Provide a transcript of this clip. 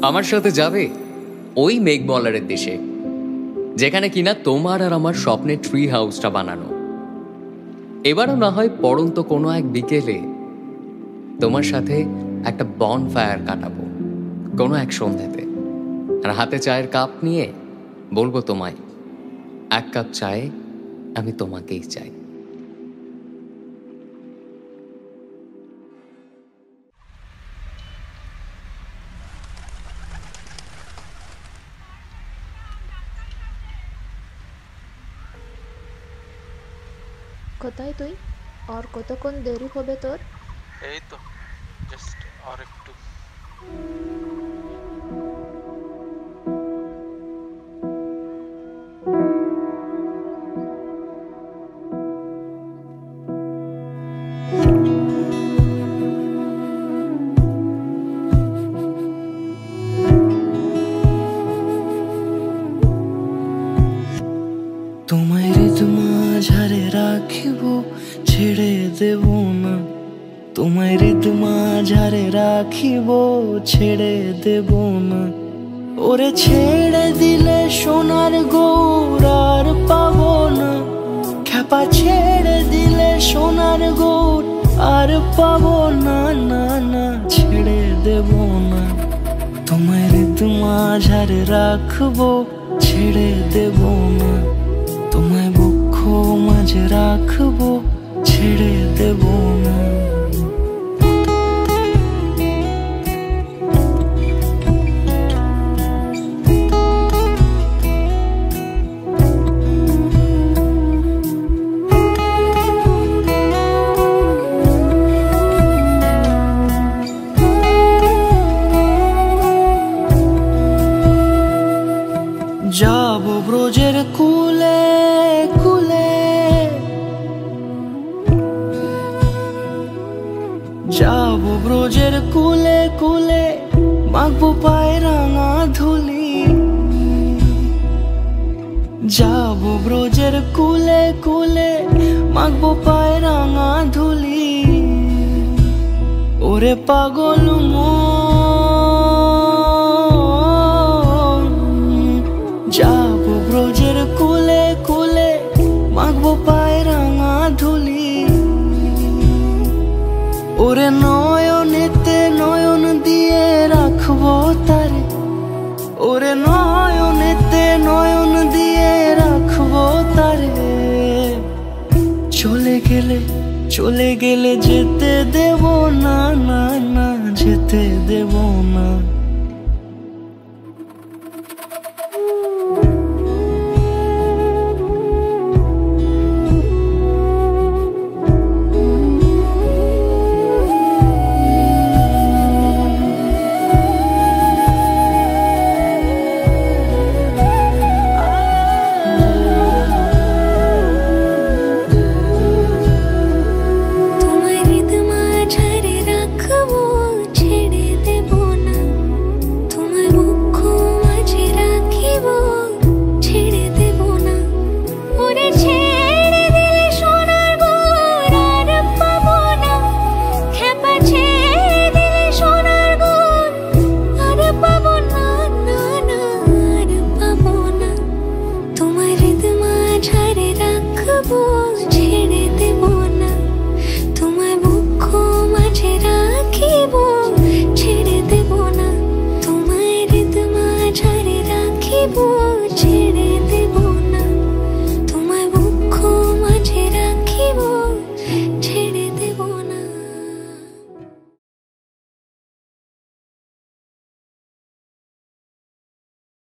আমার সাথে যাবে ওই মেঘমলারের দেশে, যেখানে কিনা তোমার আর আমার স্বপ্নের ট্রি হাউসটা বানানো। এবারও না হয় পড়ন্ত কোনো এক বিকেলে তোমার সাথে একটা বন ফায়ার কাটাবো কোনো এক সন্ধ্যাতে, আর হাতে চায়ের কাপ নিয়ে বলবো তোমায়, এক কাপ চায়ে আমি তোমাকেই চাই। কোথায় তুই? আর কতক্ষণ দেরি হবে তোর? এই তো জাস্ট আর একটু। তোমায় মাঝারে রাখিব, ছেড়ে দেব না। তোমায় মাঝারে রাখিব, ছেড়ে দেব না। ওরে ছেড়ে দিলে সোনার গৌর আর পাবো না। খ্যাপা ছেড়ে দিলে সোনার গৌর আর পাবো না, না না ছেড়ে দেব না। তোমায় মাঝারে রাখবো, ছেড়ে দেব না। তোমায় বক্ষ মাঝে রাখবো, ছেড়ে দেব না। যাবো ব্রজের কুলে কুলে, যাবো ব্রজের কুলে কুলে, মাখবো পায়ে রাঙা ধুলি। যাবো ব্রজের কুলে কুলে, মাখবো পায়ে রাঙা ধুলি। ওরে পাগল যাবো ব্রজের কুলে কুলে, মাখবো পায়ে রাঙা ধুলি। ওরে নয়নেতে নয়ন দিয়ে রাখবো তারে, ওরে নয়নেতে নয়ন দিয়ে রাখবো তারে। চলে গেলে চলে গেলে যেতে দেব না, না না যেতে দেব না।